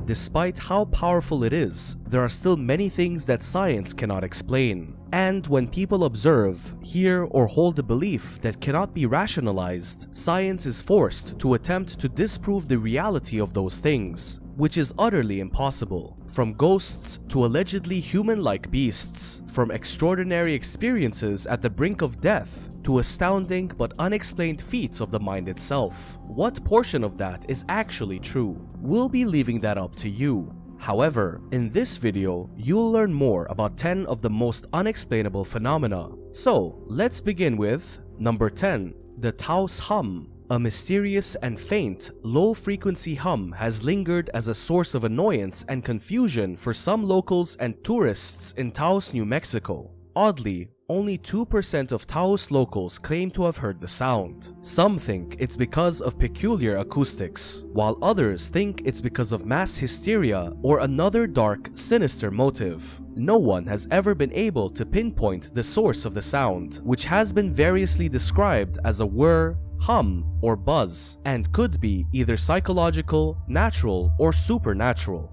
Despite how powerful it is, there are still many things that science cannot explain. And when people observe, hear, or hold a belief that cannot be rationalized, science is forced to attempt to disprove the reality of those things, which is utterly impossible. From ghosts to allegedly human-like beasts, from extraordinary experiences at the brink of death to astounding but unexplained feats of the mind itself. What portion of that is actually true? We'll be leaving that up to you. However, in this video, you'll learn more about 10 of the most unexplainable phenomena. So, let's begin with number 10, the Taos hum. A mysterious and faint, low-frequency hum has lingered as a source of annoyance and confusion for some locals and tourists in Taos, New Mexico. Oddly, only 2% of Taos locals claim to have heard the sound. Some think it's because of peculiar acoustics, while others think it's because of mass hysteria or another dark, sinister motive. No one has ever been able to pinpoint the source of the sound, which has been variously described as a whir, hum, or buzz, and could be either psychological, natural, or supernatural.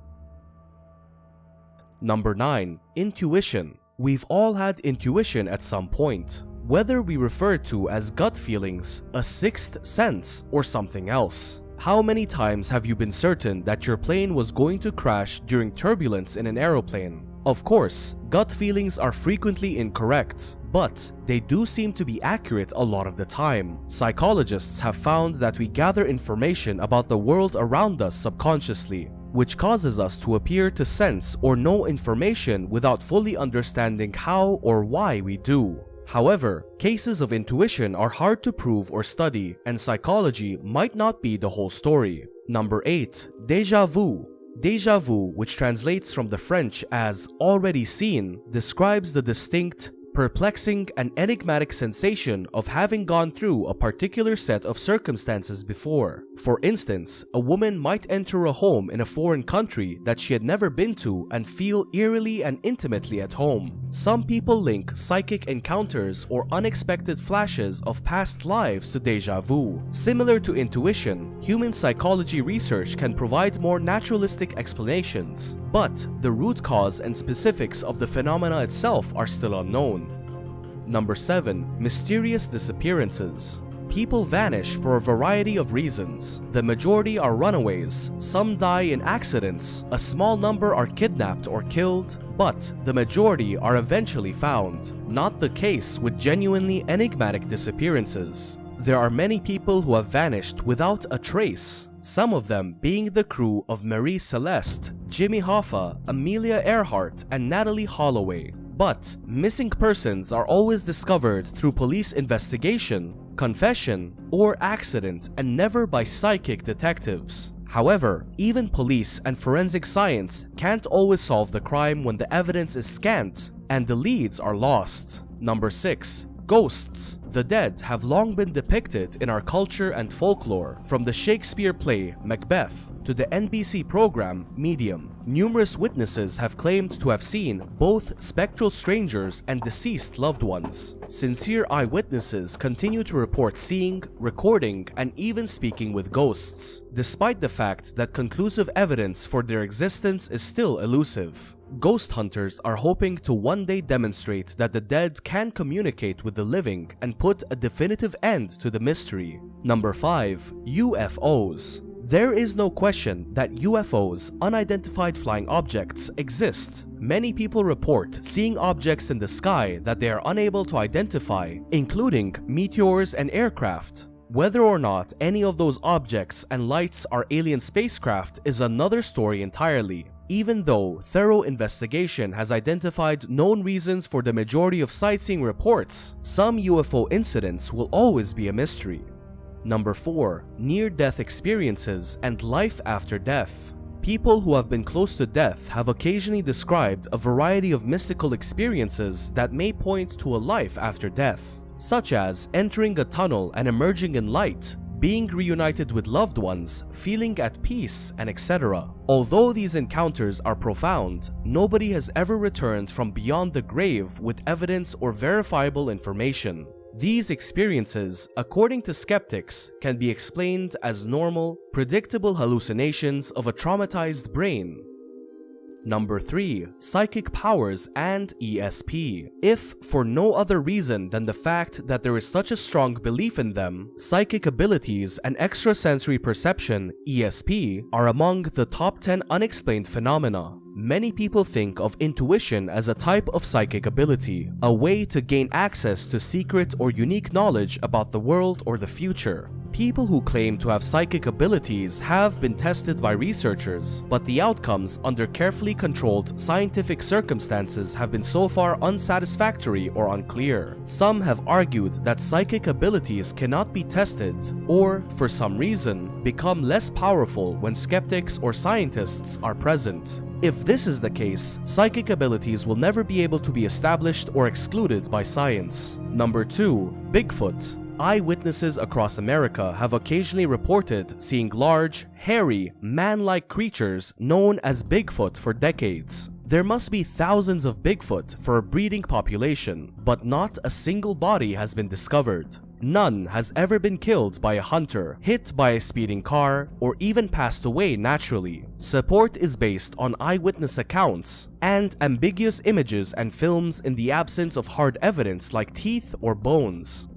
Number 9. Intuition. We've all had intuition at some point, whether we refer to as gut feelings, a sixth sense, or something else. How many times have you been certain that your plane was going to crash during turbulence in an aeroplane? Of course, gut feelings are frequently incorrect, but they do seem to be accurate a lot of the time. Psychologists have found that we gather information about the world around us subconsciously, which causes us to appear to sense or know information without fully understanding how or why we do. However, cases of intuition are hard to prove or study, and psychology might not be the whole story. Number 8. Déjà vu. Déjà vu, which translates from the French as already seen, describes the distinct, perplexing, and enigmatic sensation of having gone through a particular set of circumstances before. For instance, a woman might enter a home in a foreign country that she had never been to and feel eerily and intimately at home. Some people link psychic encounters or unexpected flashes of past lives to déjà vu. Similar to intuition, human psychology research can provide more naturalistic explanations, but the root cause and specifics of the phenomena itself are still unknown. Number 7. Mysterious disappearances. People vanish for a variety of reasons. The majority are runaways, some die in accidents, a small number are kidnapped or killed, but the majority are eventually found. Not the case with genuinely enigmatic disappearances. There are many people who have vanished without a trace, some of them being the crew of Marie Celeste, Jimmy Hoffa, Amelia Earhart, and Natalie Holloway. But missing persons are always discovered through police investigation, confession, or accident, and never by psychic detectives. However, even police and forensic science can't always solve the crime when the evidence is scant and the leads are lost. Number 6. Ghosts. The dead have long been depicted in our culture and folklore, from the Shakespeare play Macbeth to the NBC program Medium. Numerous witnesses have claimed to have seen both spectral strangers and deceased loved ones. Sincere eyewitnesses continue to report seeing, recording, and even speaking with ghosts, despite the fact that conclusive evidence for their existence is still elusive. Ghost hunters are hoping to one day demonstrate that the dead can communicate with the living and put a definitive end to the mystery. Number 5. UFOs. There is no question that UFOs, unidentified flying objects, exist. Many people report seeing objects in the sky that they are unable to identify, including meteors and aircraft. Whether or not any of those objects and lights are alien spacecraft is another story entirely, even though thorough investigation has identified known reasons for the majority of sightseeing reports. Some UFO incidents will always be a mystery. Number 4. Near-death experiences and life after death. People who have been close to death have occasionally described a variety of mystical experiences that may point to a life after death, such as entering a tunnel and emerging in light, being reunited with loved ones, feeling at peace, and etc. Although these encounters are profound, nobody has ever returned from beyond the grave with evidence or verifiable information. These experiences, according to skeptics, can be explained as normal, predictable hallucinations of a traumatized brain. Number 3. Psychic powers and ESP. If, for no other reason than the fact that there is such a strong belief in them, psychic abilities and extrasensory perception, ESP, are among the top 10 unexplained phenomena. Many people think of intuition as a type of psychic ability, a way to gain access to secret or unique knowledge about the world or the future. People who claim to have psychic abilities have been tested by researchers, but the outcomes under carefully controlled scientific circumstances have been so far unsatisfactory or unclear. Some have argued that psychic abilities cannot be tested or, for some reason, become less powerful when skeptics or scientists are present. If this is the case, psychic abilities will never be able to be established or excluded by science. Number 2. Bigfoot. Eyewitnesses across America have occasionally reported seeing large, hairy, man-like creatures known as Bigfoot for decades. There must be thousands of Bigfoot for a breeding population, but not a single body has been discovered. None has ever been killed by a hunter, hit by a speeding car, or even passed away naturally. Support is based on eyewitness accounts and ambiguous images and films in the absence of hard evidence like teeth or bones.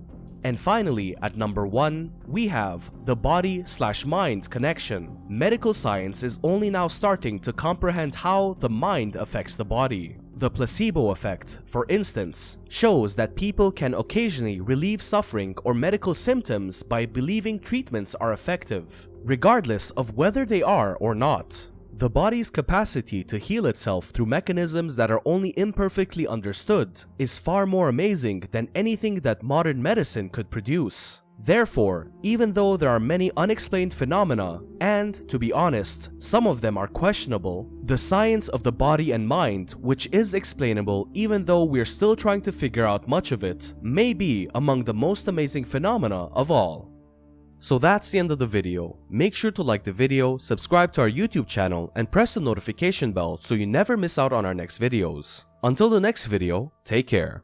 And finally, at number 1, we have the body/mind connection. Medical science is only now starting to comprehend how the mind affects the body. The placebo effect, for instance, shows that people can occasionally relieve suffering or medical symptoms by believing treatments are effective, regardless of whether they are or not. The body's capacity to heal itself through mechanisms that are only imperfectly understood is far more amazing than anything that modern medicine could produce. Therefore, even though there are many unexplained phenomena, and, to be honest, some of them are questionable, the science of the body and mind, which is explainable even though we're still trying to figure out much of it, may be among the most amazing phenomena of all. So that's the end of the video. Make sure to like the video, subscribe to our YouTube channel, and press the notification bell so you never miss out on our next videos. Until the next video, take care.